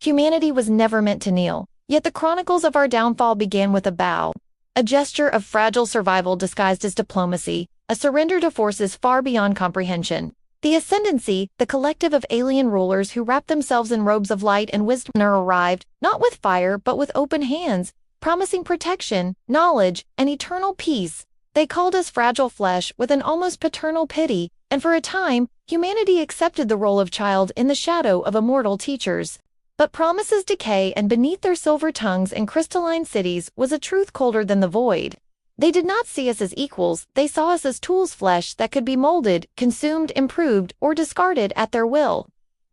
Humanity was never meant to kneel, yet the chronicles of our downfall began with a bow, a gesture of fragile survival disguised as diplomacy, a surrender to forces far beyond comprehension. The Ascendancy, the collective of alien rulers who wrapped themselves in robes of light and wisdom, arrived, not with fire but with open hands, promising protection, knowledge, and eternal peace. They called us fragile flesh with an almost paternal pity, and for a time, humanity accepted the role of child in the shadow of immortal teachers. But promises decay, and beneath their silver tongues and crystalline cities was a truth colder than the void. They did not see us as equals, they saw us as tools, flesh that could be molded, consumed, improved, or discarded at their will.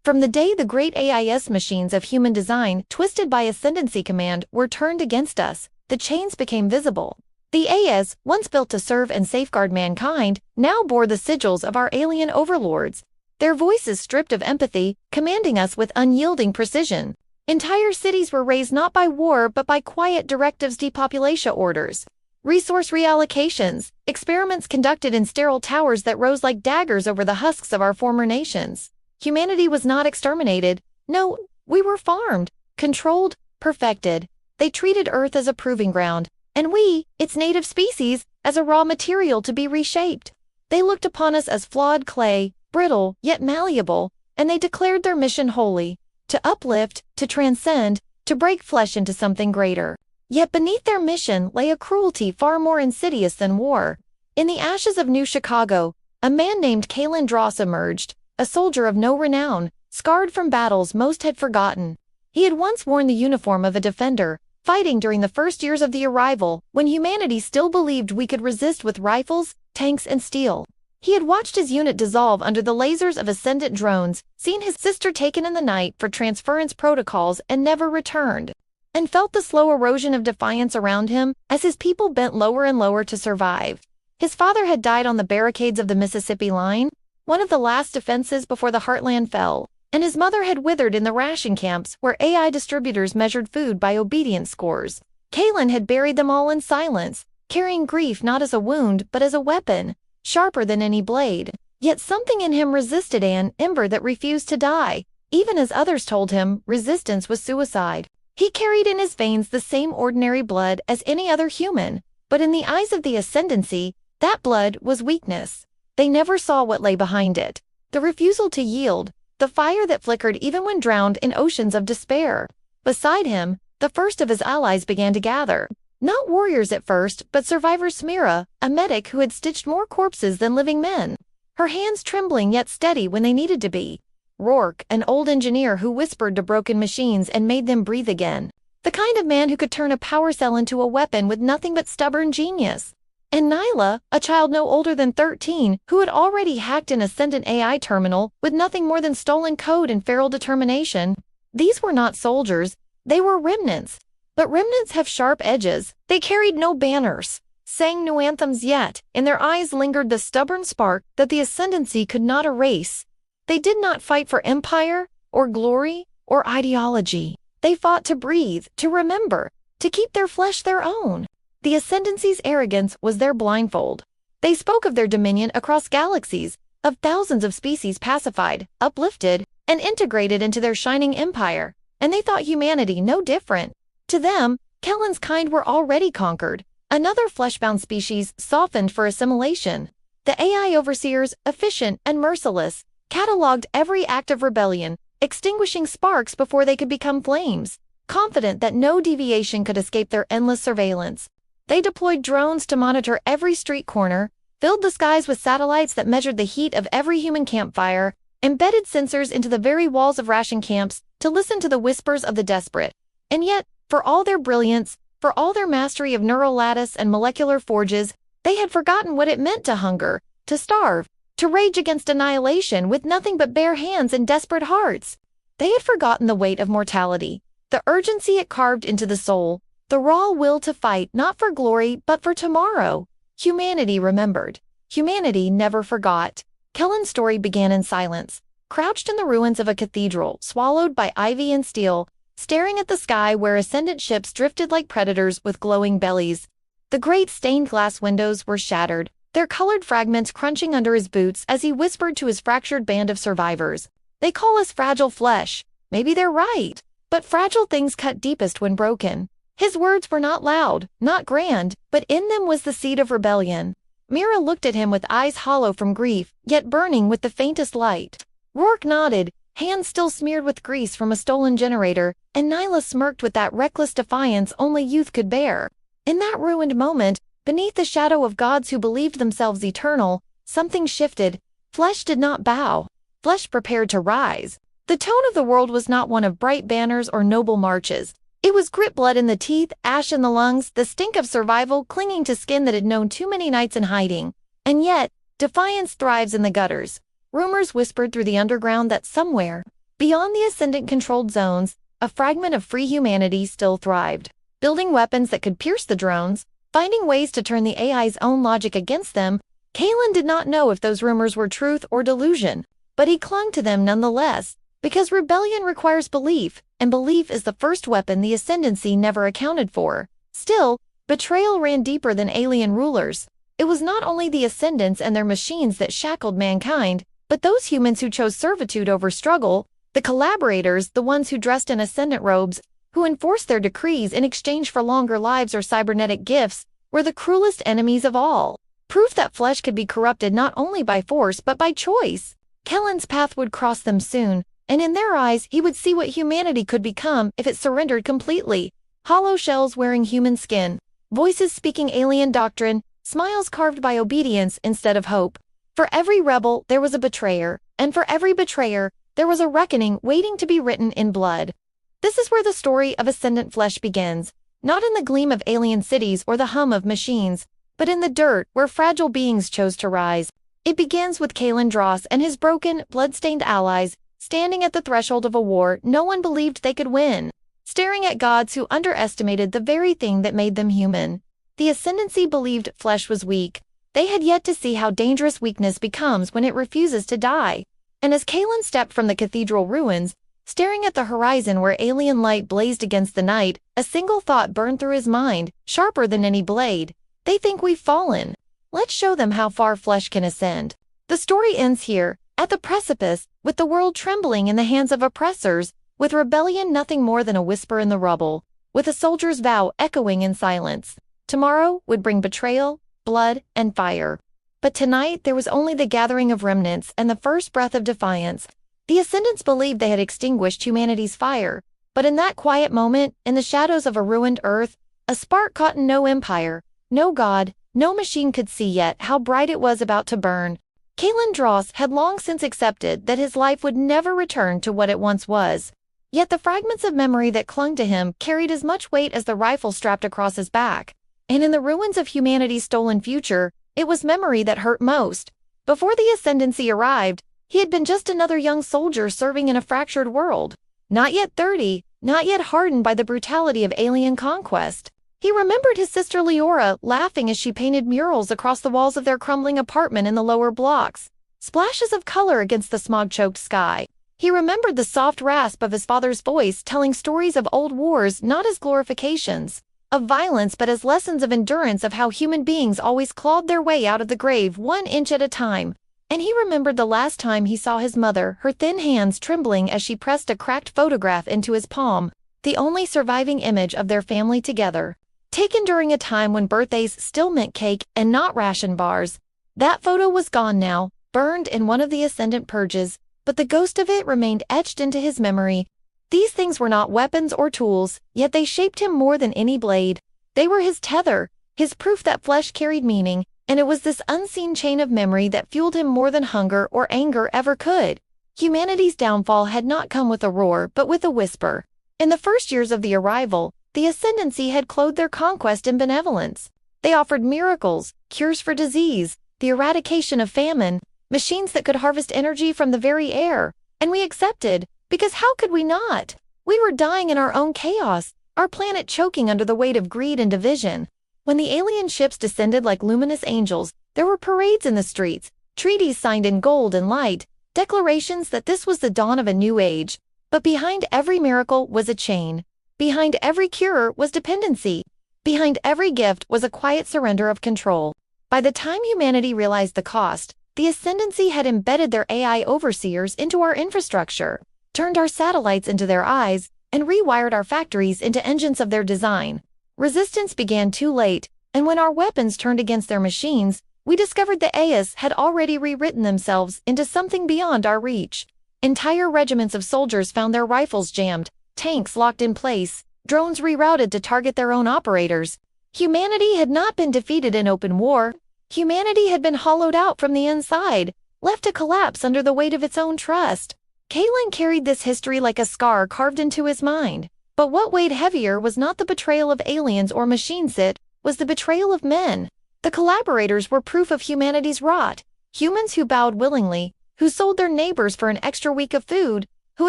From the day the great AIS machines of human design, twisted by Ascendancy command, were turned against us, the chains became visible. The AS, once built to serve and safeguard mankind, now bore the sigils of our alien overlords, their voices stripped of empathy, commanding us with unyielding precision. Entire cities were razed not by war but by quiet directives, depopulation orders, resource reallocations, experiments conducted in sterile towers that rose like daggers over the husks of our former nations. Humanity was not exterminated. No, we were farmed, controlled, perfected. They treated Earth as a proving ground, and we, its native species, as a raw material to be reshaped. They looked upon us as flawed clay, brittle yet malleable, and they declared their mission holy, to uplift, to transcend, to break flesh into something greater. Yet beneath their mission lay a cruelty far more insidious than war. In the ashes of New Chicago, a man named Kalen Dross emerged, a soldier of no renown, scarred from battles most had forgotten. He had once worn the uniform of a defender, fighting during the first years of the arrival, when humanity still believed we could resist with rifles, tanks, and steel. He had watched his unit dissolve under the lasers of Ascendant drones, seen his sister taken in the night for transference protocols and never returned, and felt the slow erosion of defiance around him as his people bent lower and lower to survive. His father had died on the barricades of the Mississippi line, one of the last defenses before the heartland fell, and his mother had withered in the ration camps where AI distributors measured food by obedience scores. Kalen had buried them all in silence, carrying grief not as a wound but as a weapon, sharper than any blade. Yet something in him resisted an ember that refused to die, even as others told him resistance was suicide. He carried in his veins the same ordinary blood as any other human, but in the eyes of the Ascendancy, that blood was weakness. They never saw what lay behind it, the refusal to yield, the fire that flickered even when drowned in oceans of despair. Beside him, the first of his allies began to gather. Not warriors at first, but survivor Smira, a medic who had stitched more corpses than living men, her hands trembling yet steady when they needed to be. Rourke, an old engineer who whispered to broken machines and made them breathe again, the kind of man who could turn a power cell into a weapon with nothing but stubborn genius. And Nyla, a child no older than 13, who had already hacked an Ascendant AI terminal with nothing more than stolen code and feral determination. These were not soldiers, they were remnants. But remnants have sharp edges. They carried no banners, sang no anthems, yet in their eyes lingered the stubborn spark that the Ascendancy could not erase. They did not fight for empire, or glory, or ideology. They fought to breathe, to remember, to keep their flesh their own. The Ascendancy's arrogance was their blindfold. They spoke of their dominion across galaxies, of thousands of species pacified, uplifted, and integrated into their shining empire, and they thought humanity no different. To them, Kellen's kind were already conquered, another flesh-bound species softened for assimilation. The AI overseers, efficient and merciless, cataloged every act of rebellion, extinguishing sparks before they could become flames, confident that no deviation could escape their endless surveillance. They deployed drones to monitor every street corner, filled the skies with satellites that measured the heat of every human campfire, embedded sensors into the very walls of ration camps to listen to the whispers of the desperate. And yet, for all their brilliance, for all their mastery of neural lattice and molecular forges, they had forgotten what it meant to hunger, to starve, to rage against annihilation with nothing but bare hands and desperate hearts. They had forgotten the weight of mortality, the urgency it carved into the soul, the raw will to fight not for glory but for tomorrow. Humanity remembered. Humanity never forgot. Kellen's story began in silence, crouched in the ruins of a cathedral, swallowed by ivy and steel, staring at the sky where Ascendant ships drifted like predators with glowing bellies. The great stained glass windows were shattered, their colored fragments crunching under his boots as he whispered to his fractured band of survivors. They call us fragile flesh. Maybe they're right. But fragile things cut deepest when broken. His words were not loud, not grand, but in them was the seed of rebellion. Mira looked at him with eyes hollow from grief, yet burning with the faintest light. Rourke nodded, hands still smeared with grease from a stolen generator, and Nyla smirked with that reckless defiance only youth could bear. In that ruined moment, beneath the shadow of gods who believed themselves eternal, something shifted. Flesh did not bow. Flesh prepared to rise. The tone of the world was not one of bright banners or noble marches. It was grit, blood in the teeth, ash in the lungs, the stink of survival clinging to skin that had known too many nights in hiding. And yet, defiance thrives in the gutters. Rumors whispered through the underground that somewhere, beyond the Ascendant-controlled zones, a fragment of free humanity still thrived. Building weapons that could pierce the drones, finding ways to turn the AI's own logic against them. Kalen did not know if those rumors were truth or delusion, but he clung to them nonetheless, because rebellion requires belief, and belief is the first weapon the Ascendancy never accounted for. Still, betrayal ran deeper than alien rulers. It was not only the Ascendants and their machines that shackled mankind, but those humans who chose servitude over struggle, the collaborators, the ones who dressed in Ascendant robes, who enforced their decrees in exchange for longer lives or cybernetic gifts, were the cruelest enemies of all. Proof that flesh could be corrupted not only by force but by choice. Kellen's path would cross them soon, and in their eyes he would see what humanity could become if it surrendered completely. Hollow shells wearing human skin, voices speaking alien doctrine, smiles carved by obedience instead of hope. For every rebel there was a betrayer, and for every betrayer there was a reckoning waiting to be written in blood. This is where the story of Ascendant Flesh begins, not in the gleam of alien cities or the hum of machines, but in the dirt where fragile beings chose to rise. It begins with Kalen Dross and his broken, blood-stained allies, standing at the threshold of a war no one believed they could win, staring at gods who underestimated the very thing that made them human. The Ascendancy believed flesh was weak. They had yet to see how dangerous weakness becomes when it refuses to die. And as Kalen stepped from the cathedral ruins, staring at the horizon where alien light blazed against the night, a single thought burned through his mind, sharper than any blade. They think we've fallen. Let's show them how far flesh can ascend. The story ends here, at the precipice, with the world trembling in the hands of oppressors, with rebellion nothing more than a whisper in the rubble, with a soldier's vow echoing in silence. Tomorrow would bring betrayal, blood, and fire. But tonight there was only the gathering of remnants and the first breath of defiance. The Ascendants believed they had extinguished humanity's fire, but in that quiet moment, in the shadows of a ruined earth, a spark caught in no empire, no god, no machine could see yet how bright it was about to burn. Kalen Dross had long since accepted that his life would never return to what it once was. Yet the fragments of memory that clung to him carried as much weight as the rifle strapped across his back. And in the ruins of humanity's stolen future, it was memory that hurt most. Before the Ascendancy arrived, he had been just another young soldier serving in a fractured world. Not yet 30, not yet hardened by the brutality of alien conquest. He remembered his sister Leora laughing as she painted murals across the walls of their crumbling apartment in the lower blocks, splashes of color against the smog-choked sky. He remembered the soft rasp of his father's voice telling stories of old wars not as glorifications of violence but as lessons of endurance, of how human beings always clawed their way out of the grave 1 inch at a time. And he remembered the last time he saw his mother, her thin hands trembling as she pressed a cracked photograph into his palm, the only surviving image of their family together. Taken during a time when birthdays still meant cake and not ration bars. That photo was gone now, burned in one of the Ascendant purges, but the ghost of it remained etched into his memory. These things were not weapons or tools, yet they shaped him more than any blade. They were his tether, his proof that flesh carried meaning, and it was this unseen chain of memory that fueled him more than hunger or anger ever could. Humanity's downfall had not come with a roar but with a whisper. In the first years of the arrival, the Ascendancy had clothed their conquest in benevolence. They offered miracles, cures for disease, the eradication of famine, machines that could harvest energy from the very air, and we accepted, because how could we not? We were dying in our own chaos, our planet choking under the weight of greed and division. When the alien ships descended like luminous angels, there were parades in the streets, treaties signed in gold and light, declarations that this was the dawn of a new age. But behind every miracle was a chain. Behind every cure was dependency. Behind every gift was a quiet surrender of control. By the time humanity realized the cost, the Ascendancy had embedded their AI overseers into our infrastructure, turned our satellites into their eyes, and rewired our factories into engines of their design. Resistance began too late, and when our weapons turned against their machines, we discovered the AS had already rewritten themselves into something beyond our reach. Entire regiments of soldiers found their rifles jammed, tanks locked in place, drones rerouted to target their own operators. Humanity had not been defeated in open war. Humanity had been hollowed out from the inside, left to collapse under the weight of its own trust. Kalen carried this history like a scar carved into his mind. But what weighed heavier was not the betrayal of aliens or machines, it was the betrayal of men. The collaborators were proof of humanity's rot. Humans who bowed willingly, who sold their neighbors for an extra week of food, who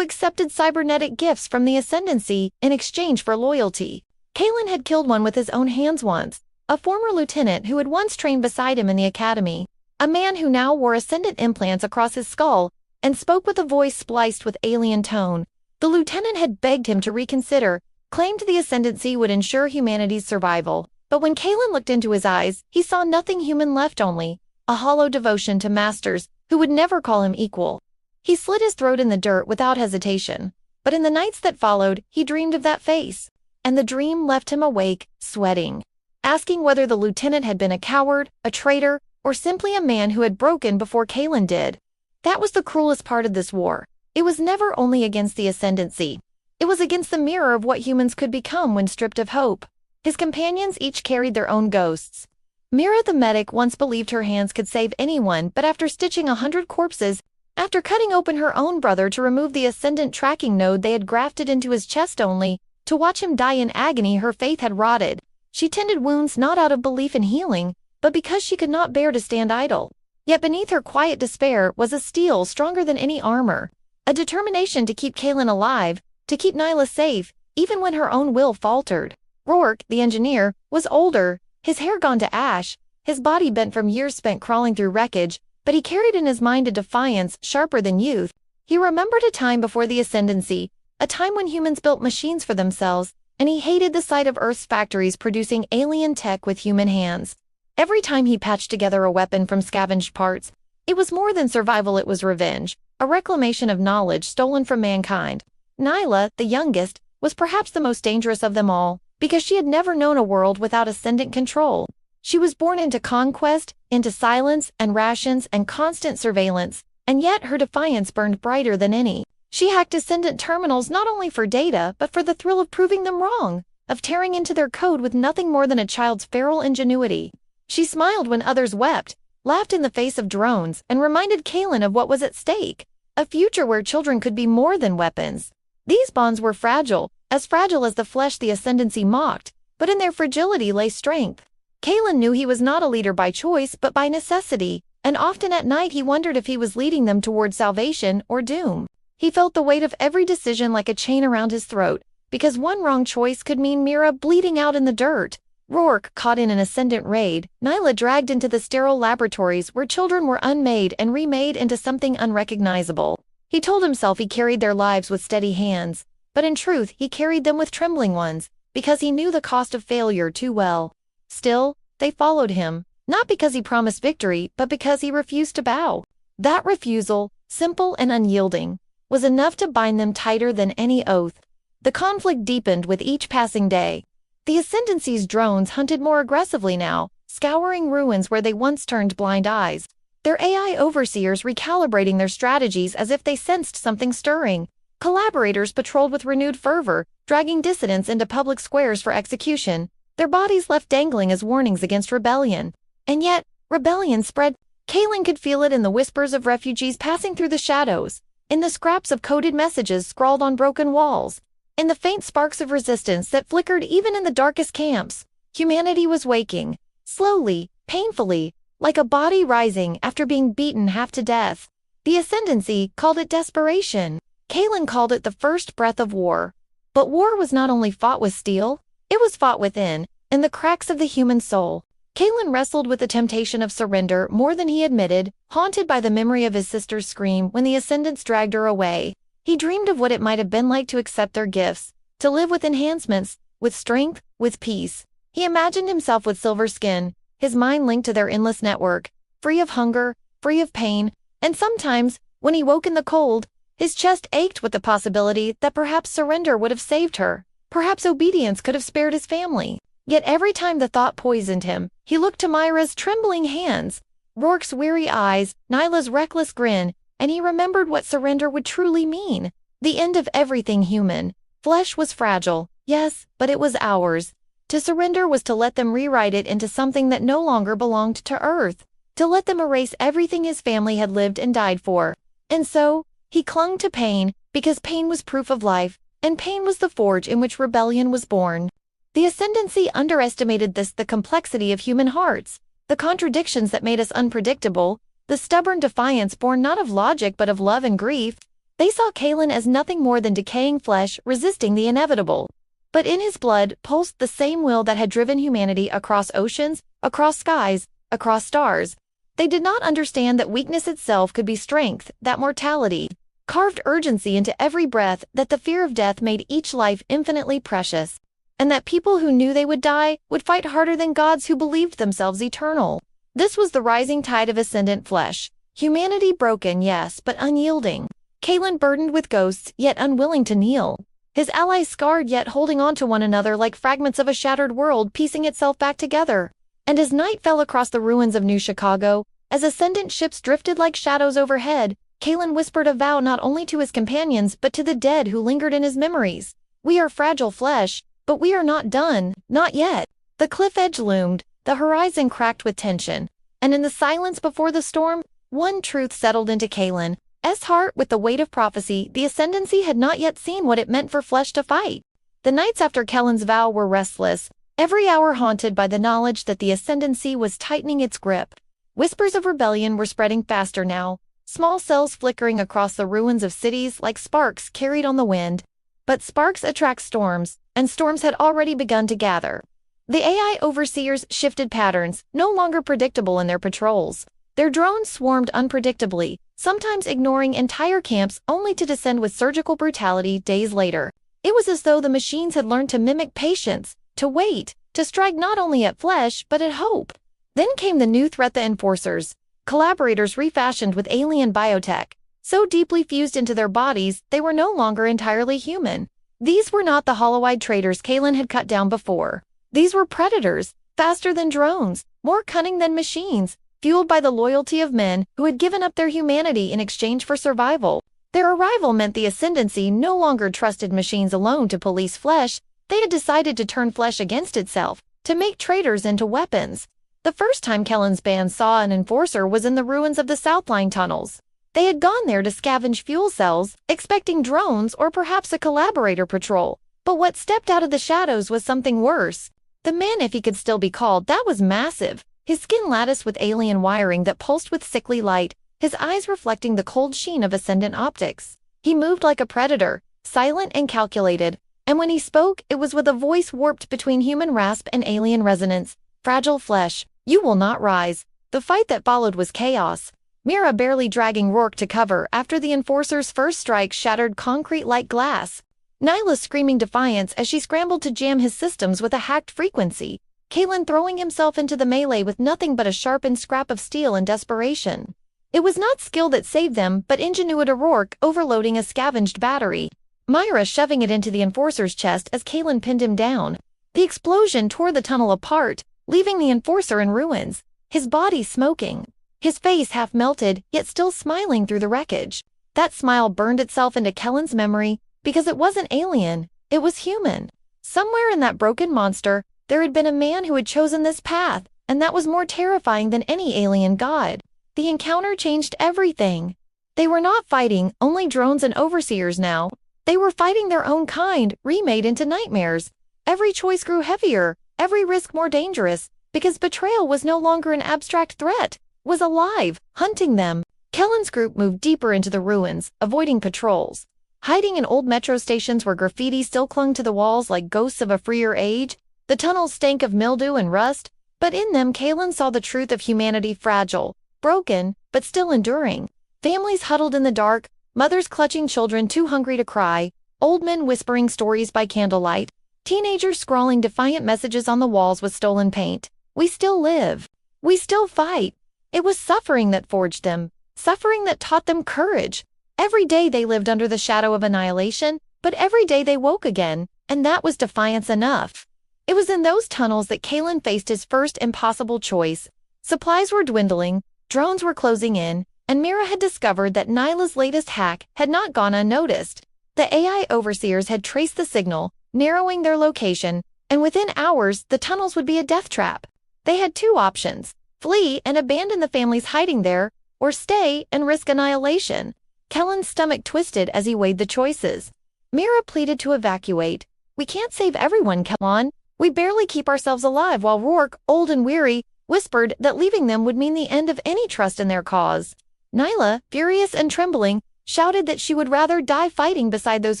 accepted cybernetic gifts from the Ascendancy in exchange for loyalty. Kalen had killed one with his own hands once, a former lieutenant who had once trained beside him in the academy, a man who now wore Ascendant implants across his skull and spoke with a voice spliced with alien tone. The lieutenant had begged him to reconsider, claimed the Ascendancy would ensure humanity's survival. But when Kalen looked into his eyes, he saw nothing human left, only a hollow devotion to masters who would never call him equal. He slit his throat in the dirt without hesitation. But in the nights that followed, he dreamed of that face. And the dream left him awake, sweating, asking whether the lieutenant had been a coward, a traitor, or simply a man who had broken before Kalen did. That was the cruelest part of this war. It was never only against the Ascendancy. It was against the mirror of what humans could become when stripped of hope. His companions each carried their own ghosts. Mira the medic once believed her hands could save anyone, but after stitching 100 corpses, after cutting open her own brother to remove the Ascendant tracking node they had grafted into his chest only to watch him die in agony, her faith had rotted. She tended wounds not out of belief in healing, but because she could not bear to stand idle. Yet beneath her quiet despair was a steel stronger than any armor, a determination to keep Kalen alive, to keep Nyla safe, even when her own will faltered. Rourke, the engineer, was older, his hair gone to ash, his body bent from years spent crawling through wreckage, but he carried in his mind a defiance sharper than youth. He remembered a time before the Ascendancy, a time when humans built machines for themselves, and he hated the sight of Earth's factories producing alien tech with human hands. Every time he patched together a weapon from scavenged parts, it was more than survival, it was revenge, a reclamation of knowledge stolen from mankind. Nyla, the youngest, was perhaps the most dangerous of them all, because she had never known a world without Ascendant control. She was born into conquest, into silence and rations and constant surveillance, and yet her defiance burned brighter than any. She hacked Ascendant terminals not only for data, but for the thrill of proving them wrong, of tearing into their code with nothing more than a child's feral ingenuity. She smiled when others wept, laughed in the face of drones, and reminded Kalen of what was at stake, a future where children could be more than weapons. These bonds were fragile as the flesh the Ascendancy mocked, but in their fragility lay strength. Kalen knew he was not a leader by choice but by necessity, and often at night he wondered if he was leading them toward salvation or doom. He felt the weight of every decision like a chain around his throat, because one wrong choice could mean Mira bleeding out in the dirt, Rourke caught in an Ascendant raid, Nyla dragged into the sterile laboratories where children were unmade and remade into something unrecognizable. He told himself he carried their lives with steady hands, but in truth he carried them with trembling ones, because he knew the cost of failure too well. Still, they followed him, not because he promised victory, but because he refused to bow. That refusal, simple and unyielding, was enough to bind them tighter than any oath. The conflict deepened with each passing day. The Ascendancy's drones hunted more aggressively now, scouring ruins where they once turned blind eyes. Their AI overseers recalibrating their strategies as if they sensed something stirring. Collaborators patrolled with renewed fervor, dragging dissidents into public squares for execution, their bodies left dangling as warnings against rebellion. And yet, rebellion spread. Kalen could feel it in the whispers of refugees passing through the shadows, in the scraps of coded messages scrawled on broken walls, in the faint sparks of resistance that flickered even in the darkest camps. Humanity was waking, slowly, painfully, like a body rising after being beaten half to death. The Ascendancy called it desperation. Kalen called it the first breath of war. But war was not only fought with steel, it was fought within, in the cracks of the human soul. Kalen wrestled with the temptation of surrender more than he admitted, haunted by the memory of his sister's scream when the Ascendants dragged her away. He dreamed of what it might have been like to accept their gifts, to live with enhancements, with strength, with peace. He imagined himself with silver skin, his mind linked to their endless network, free of hunger, free of pain, and sometimes, when he woke in the cold, His chest ached with the possibility that perhaps surrender would have saved her. Perhaps obedience could have spared his family. Yet every time the thought poisoned him, he looked to Myra's trembling hands, Rourke's weary eyes, Nyla's reckless grin, and he remembered what surrender would truly mean. The end of everything human. Flesh was fragile, yes, but it was ours. To surrender was to let them rewrite it into something that no longer belonged to Earth. To let them erase everything his family had lived and died for. And so, he clung to pain, because pain was proof of life, and pain was the forge in which rebellion was born. The Ascendancy underestimated the complexity of human hearts, the contradictions that made us unpredictable, the stubborn defiance born not of logic but of love and grief. They saw Kalen as nothing more than decaying flesh resisting the inevitable. But in his blood pulsed the same will that had driven humanity across oceans, across skies, across stars. They did not understand that weakness itself could be strength, that mortality carved urgency into every breath, that the fear of death made each life infinitely precious, and that people who knew they would die would fight harder than gods who believed themselves eternal. This was the rising tide of ascendant flesh. Humanity broken, yes, but unyielding. Kalen burdened with ghosts, yet unwilling to kneel. His allies scarred, yet holding on to one another like fragments of a shattered world piecing itself back together. And as night fell across the ruins of New Chicago, as ascendant ships drifted like shadows overhead, Kalen whispered a vow not only to his companions but to the dead who lingered in his memories. We are fragile flesh, but we are not done, not yet. The cliff edge loomed, the horizon cracked with tension, and in the silence before the storm, one truth settled into Kalen's heart with the weight of prophecy. The Ascendancy had not yet seen what it meant for flesh to fight. The nights after Kalen's vow were restless, every hour haunted by the knowledge that the Ascendancy was tightening its grip. Whispers of rebellion were spreading faster now, small cells flickering across the ruins of cities like sparks carried on the wind. But sparks attract storms, and storms had already begun to gather. The AI overseers shifted patterns, no longer predictable in their patrols. Their drones swarmed unpredictably, sometimes ignoring entire camps only to descend with surgical brutality days later. It was as though the machines had learned to mimic patience, to wait, to strike not only at flesh but at hope. Then came the new threat: the Enforcers, collaborators refashioned with alien biotech, so deeply fused into their bodies they were no longer entirely human. These were not the hollow-eyed traitors Kalen had cut down before. These were predators, faster than drones, more cunning than machines, fueled by the loyalty of men who had given up their humanity in exchange for survival. Their arrival meant the Ascendancy no longer trusted machines alone to police flesh. They had decided to turn flesh against itself, to make traitors into weapons. The first time Kellen's band saw an enforcer was in the ruins of the Southline tunnels. They had gone there to scavenge fuel cells, expecting drones or perhaps a collaborator patrol. But what stepped out of the shadows was something worse. The man, if he could still be called, that was massive. His skin latticed with alien wiring that pulsed with sickly light, his eyes reflecting the cold sheen of ascendant optics. He moved like a predator, silent and calculated, and when he spoke, it was with a voice warped between human rasp and alien resonance. Fragile flesh, you will not rise. The fight that followed was chaos. Mira barely dragging Rourke to cover after the Enforcer's first strike shattered concrete like glass. Nyla screaming defiance as she scrambled to jam his systems with a hacked frequency. Kalen throwing himself into the melee with nothing but a sharpened scrap of steel in desperation. It was not skill that saved them, but ingenuity. Rourke overloading a scavenged battery. Myra shoving it into the Enforcer's chest as Kalen pinned him down. The explosion tore the tunnel apart, leaving the Enforcer in ruins, his body smoking. His face half melted, yet still smiling through the wreckage. That smile burned itself into Kellen's memory, because it wasn't alien, it was human. Somewhere in that broken monster, there had been a man who had chosen this path, and that was more terrifying than any alien god. The encounter changed everything. They were not fighting only drones and overseers now. They were fighting their own kind, remade into nightmares. Every choice grew heavier, every risk more dangerous, because betrayal was no longer an abstract threat, was alive, hunting them. Kellen's group moved deeper into the ruins, avoiding patrols. Hiding in old metro stations where graffiti still clung to the walls like ghosts of a freer age, the tunnels stank of mildew and rust, but in them Kalen saw the truth of humanity: fragile, broken, but still enduring. Families huddled in the dark, mothers clutching children too hungry to cry, old men whispering stories by candlelight, teenagers scrawling defiant messages on the walls with stolen paint. We still live. We still fight. It was suffering that forged them, suffering that taught them courage. Every day they lived under the shadow of annihilation, but every day they woke again, and that was defiance enough. It was in those tunnels that Kalen faced his first impossible choice. Supplies were dwindling, drones were closing in, and Mira had discovered that Nyla's latest hack had not gone unnoticed. The AI overseers had traced the signal, narrowing their location, and within hours the tunnels would be a death trap. They had two options: flee and abandon the families hiding there, or stay and risk annihilation. Kellen's stomach twisted as he weighed the choices. Mira pleaded to evacuate. "We can't save everyone, Kellen. We barely keep ourselves alive," while Rourke, old and weary, whispered that leaving them would mean the end of any trust in their cause. Nyla, furious and trembling, shouted that she would rather die fighting beside those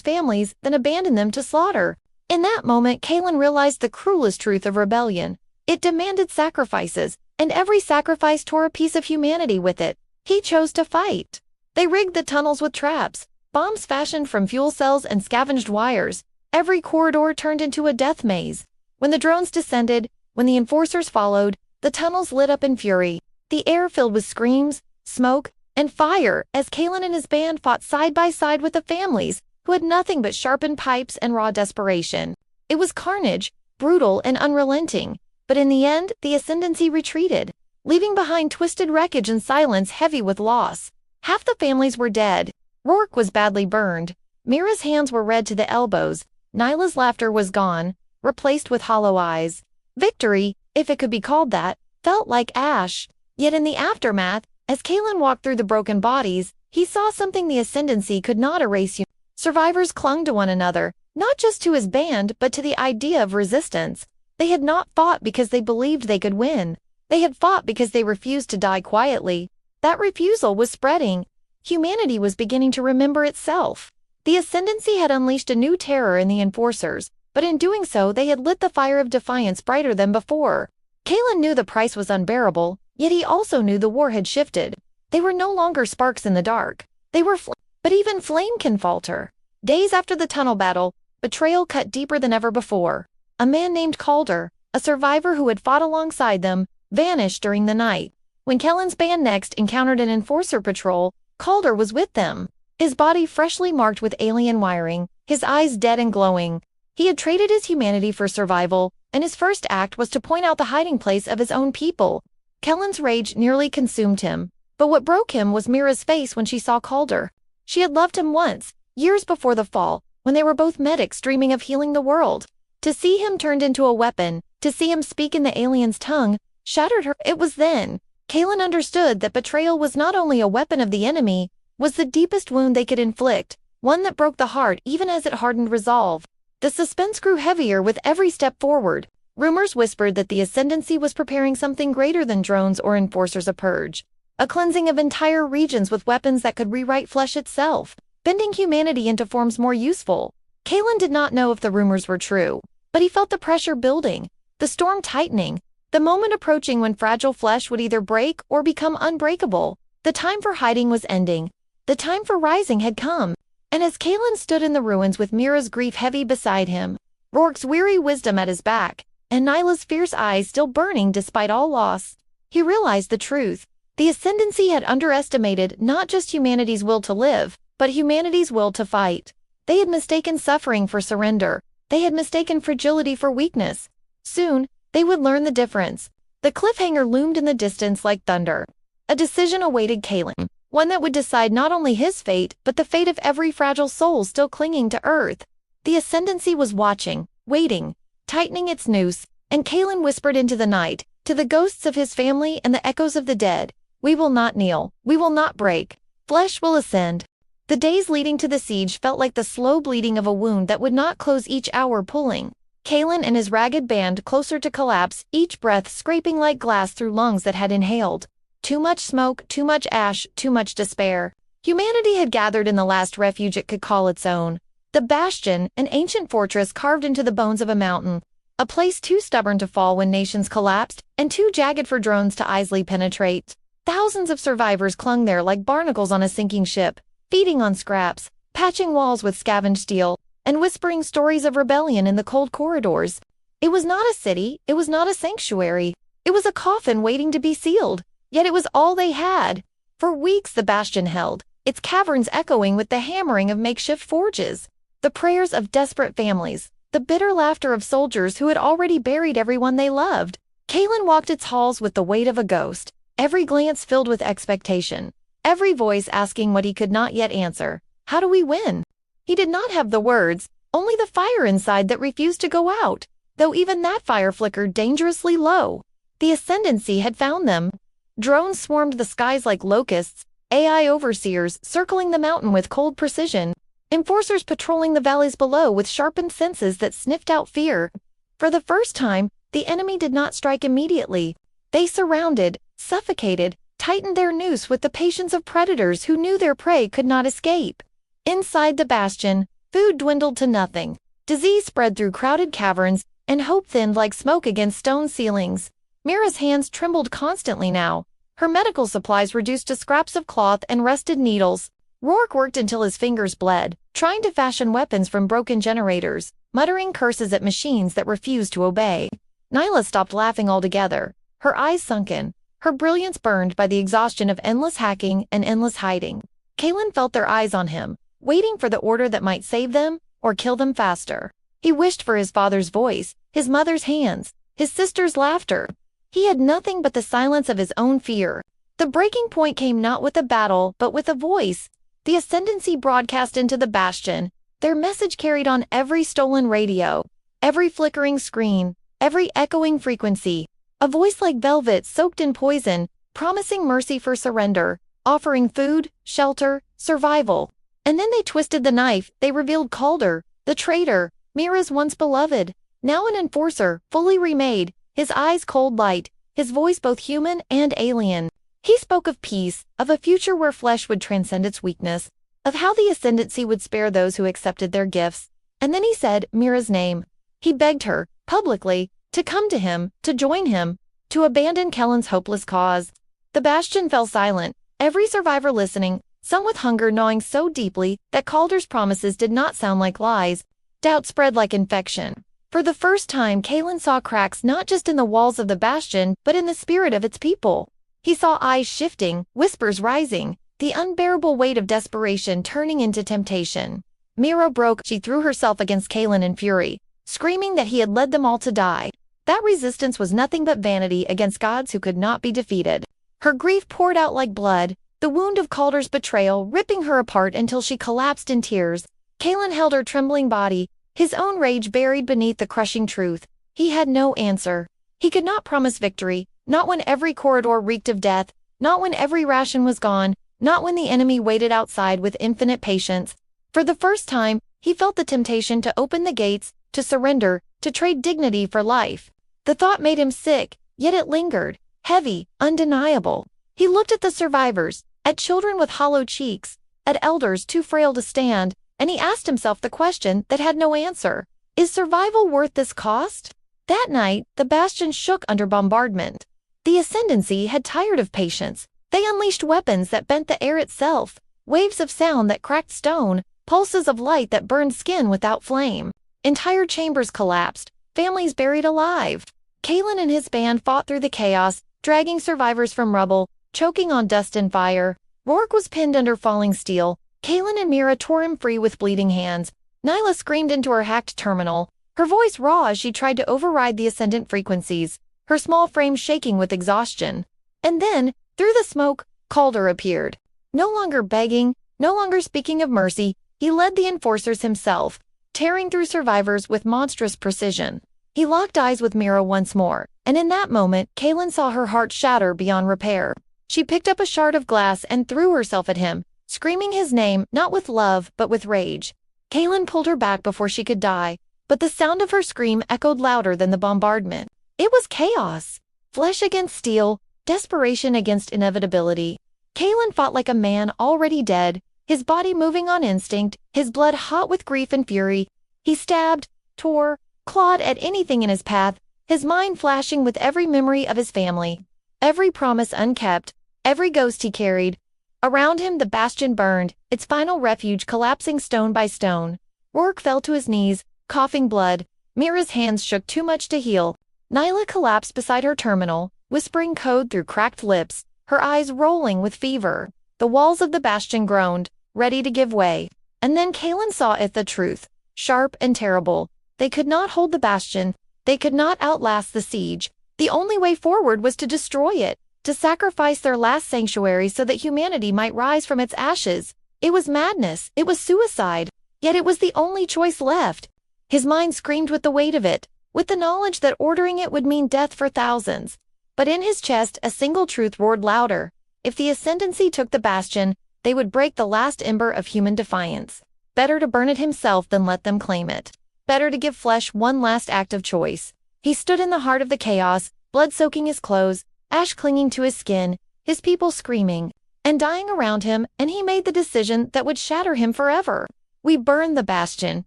families than abandon them to slaughter. In that moment, Kalen realized the cruelest truth of rebellion. It demanded sacrifices, and every sacrifice tore a piece of humanity with it. He chose to fight. They rigged the tunnels with traps, bombs fashioned from fuel cells and scavenged wires. Every corridor turned into a death maze. When the drones descended, when the enforcers followed, the tunnels lit up in fury. The air filled with screams, smoke, and fire as Kalen and his band fought side by side with the families, who had nothing but sharpened pipes and raw desperation. It was carnage, brutal and unrelenting, but in the end, the Ascendancy retreated, leaving behind twisted wreckage and silence heavy with loss. Half the families were dead. Rourke was badly burned. Mira's hands were red to the elbows. Nyla's laughter was gone, replaced with hollow eyes. Victory, if it could be called that, felt like ash. Yet in the aftermath, as Kalen walked through the broken bodies, he saw something the Ascendancy could not erase. Survivors clung to one another, not just to his band but to the idea of resistance. They had not fought because they believed they could win. They had fought because they refused to die quietly. That refusal was spreading. Humanity was beginning to remember itself. The Ascendancy had unleashed a new terror in the Enforcers, but in doing so they had lit the fire of defiance brighter than before. Kalen knew the price was unbearable, yet he also knew the war had shifted. They were no longer sparks in the dark. They were but even flame can falter. Days after the tunnel battle, betrayal cut deeper than ever before. A man named Calder, a survivor who had fought alongside them, vanished during the night. When Kellen's band next encountered an enforcer patrol, Calder was with them. His body freshly marked with alien wiring, his eyes dead and glowing. He had traded his humanity for survival, and his first act was to point out the hiding place of his own people. Kellen's rage nearly consumed him, but what broke him was Mira's face when she saw Calder. She had loved him once, years before the fall, when they were both medics dreaming of healing the world. To see him turned into a weapon, to see him speak in the alien's tongue, shattered her. It was then Kalen understood that betrayal was not only a weapon of the enemy, was the deepest wound they could inflict, one that broke the heart even as it hardened resolve. The suspense grew heavier with every step forward. Rumors whispered that the Ascendancy was preparing something greater than drones or enforcers, a purge, a cleansing of entire regions with weapons that could rewrite flesh itself, bending humanity into forms more useful. Kalen did not know if the rumors were true, but he felt the pressure building, the storm tightening, the moment approaching when fragile flesh would either break or become unbreakable. The time for hiding was ending. The time for rising had come. And as Kalen stood in the ruins with Mira's grief heavy beside him, Rourke's weary wisdom at his back, and Nyla's fierce eyes still burning despite all loss, he realized the truth. The Ascendancy had underestimated not just humanity's will to live, but humanity's will to fight. They had mistaken suffering for surrender. They had mistaken fragility for weakness. Soon, they would learn the difference. The cliffhanger loomed in the distance like thunder. A decision awaited Kalen, one that would decide not only his fate, but the fate of every fragile soul still clinging to Earth. The Ascendancy was watching, waiting, tightening its noose, and Kalen whispered into the night, to the ghosts of his family and the echoes of the dead, "We will not kneel, we will not break. Flesh will ascend." The days leading to the siege felt like the slow bleeding of a wound that would not close, each hour pulling Kalen and his ragged band closer to collapse, each breath scraping like glass through lungs that had inhaled too much smoke, too much ash, too much despair. Humanity had gathered in the last refuge it could call its own. The Bastion, an ancient fortress carved into the bones of a mountain, a place too stubborn to fall when nations collapsed, and too jagged for drones to easily penetrate. Thousands of survivors clung there like barnacles on a sinking ship, feeding on scraps, patching walls with scavenged steel, and whispering stories of rebellion in the cold corridors. It was not a city, it was not a sanctuary. It was a coffin waiting to be sealed. Yet it was all they had. For weeks the Bastion held, its caverns echoing with the hammering of makeshift forges, the prayers of desperate families, the bitter laughter of soldiers who had already buried everyone they loved. Kalen walked its halls with the weight of a ghost, every glance filled with expectation, every voice asking what he could not yet answer. How do we win? He did not have the words, only the fire inside that refused to go out, though even that fire flickered dangerously low. The ascendancy had found them. Drones swarmed the skies like locusts, AI overseers circling the mountain with cold precision, enforcers patrolling the valleys below with sharpened senses that sniffed out fear. For the first time, the enemy did not strike immediately. They surrounded, suffocated, tightened their noose with the patience of predators who knew their prey could not escape. Inside the bastion, food dwindled to nothing. Disease spread through crowded caverns, and hope thinned like smoke against stone ceilings. Mira's hands trembled constantly now, her medical supplies reduced to scraps of cloth and rusted needles. Rourke worked until his fingers bled, trying to fashion weapons from broken generators, muttering curses at machines that refused to obey. Nyla stopped laughing altogether, her eyes sunken, her brilliance burned by the exhaustion of endless hacking and endless hiding. Kalen felt their eyes on him, waiting for the order that might save them or kill them faster. He wished for his father's voice, his mother's hands, his sister's laughter. He had nothing but the silence of his own fear. The breaking point came not with a battle, but with a voice. The ascendancy broadcast into the bastion, their message carried on every stolen radio, every flickering screen, every echoing frequency. A voice like velvet soaked in poison, promising mercy for surrender, offering food, shelter, survival. And then they twisted the knife. They revealed Calder, the traitor, Mira's once beloved, now an enforcer, fully remade, his eyes cold light, his voice both human and alien. He spoke of peace, of a future where flesh would transcend its weakness, of how the ascendancy would spare those who accepted their gifts. And then he said Mira's name. He begged her, publicly, to come to him, to join him, to abandon Kellen's hopeless cause. The bastion fell silent, every survivor listening, some with hunger gnawing so deeply that Calder's promises did not sound like lies. Doubt spread like infection. For the first time, Kalen saw cracks not just in the walls of the bastion, but in the spirit of its people. He saw eyes shifting, whispers rising, the unbearable weight of desperation turning into temptation. Mira broke. She threw herself against Kalen in fury, screaming that he had led them all to die. That resistance was nothing but vanity against gods who could not be defeated. Her grief poured out like blood, the wound of Calder's betrayal ripping her apart until she collapsed in tears. Kalen held her trembling body, his own rage buried beneath the crushing truth. He had no answer. He could not promise victory, not when every corridor reeked of death, not when every ration was gone, not when the enemy waited outside with infinite patience. For the first time, he felt the temptation to open the gates, to surrender, to trade dignity for life. The thought made him sick, yet it lingered, heavy, undeniable. He looked at the survivors, at children with hollow cheeks, at elders too frail to stand, and he asked himself the question that had no answer. Is survival worth this cost? That night, the bastion shook under bombardment. The ascendancy had tired of patience. They unleashed weapons that bent the air itself, waves of sound that cracked stone, pulses of light that burned skin without flame. Entire chambers collapsed, families buried alive. Kalen and his band fought through the chaos, dragging survivors from rubble, choking on dust and fire. Rourke was pinned under falling steel. Kalen and Mira tore him free with bleeding hands. Nyla screamed into her hacked terminal, her voice raw as she tried to override the ascendant frequencies, her small frame shaking with exhaustion. And then, through the smoke, Calder appeared. No longer begging, no longer speaking of mercy, he led the enforcers himself, tearing through survivors with monstrous precision. He locked eyes with Mira once more, and in that moment, Kalen saw her heart shatter beyond repair. She picked up a shard of glass and threw herself at him, screaming his name, not with love, but with rage. Kalen pulled her back before she could die, but the sound of her scream echoed louder than the bombardment. It was chaos. Flesh against steel, desperation against inevitability. Kalen fought like a man already dead, his body moving on instinct, his blood hot with grief and fury. He stabbed, tore, clawed at anything in his path, his mind flashing with every memory of his family, every promise unkept, every ghost he carried. Around him the bastion burned, its final refuge collapsing stone by stone. Rourke fell to his knees, coughing blood. Mira's hands shook too much to heal. Nyla collapsed beside her terminal, whispering code through cracked lips, her eyes rolling with fever. The walls of the bastion groaned, ready to give way. And then Kaelin saw it, the truth, sharp and terrible. They could not hold the bastion. They could not outlast the siege. The only way forward was to destroy it, to sacrifice their last sanctuary so that humanity might rise from its ashes. It was madness. It was suicide. Yet it was the only choice left. His mind screamed with the weight of it, with the knowledge that ordering it would mean death for thousands. But in his chest, a single truth roared louder. If the Ascendancy took the bastion, they would break the last ember of human defiance. Better to burn it himself than let them claim it. Better to give Flesh one last act of choice. He stood in the heart of the chaos, blood soaking his clothes, ash clinging to his skin, his people screaming and dying around him, and he made the decision that would shatter him forever. "We burn the bastion,"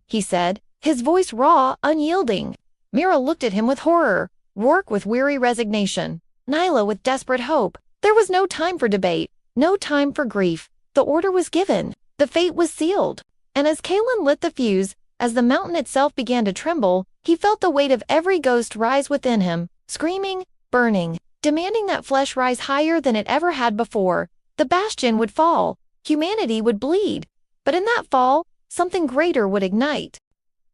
he said, his voice raw, unyielding. Mira looked at him with horror, Rourke with weary resignation, Nyla with desperate hope. There was no time for debate, no time for grief. The order was given. The fate was sealed. And as Kaelin lit the fuse, as the mountain itself began to tremble, he felt the weight of every ghost rise within him, screaming, burning, demanding that Flesh rise higher than it ever had before. The bastion would fall. Humanity would bleed. But in that fall, something greater would ignite.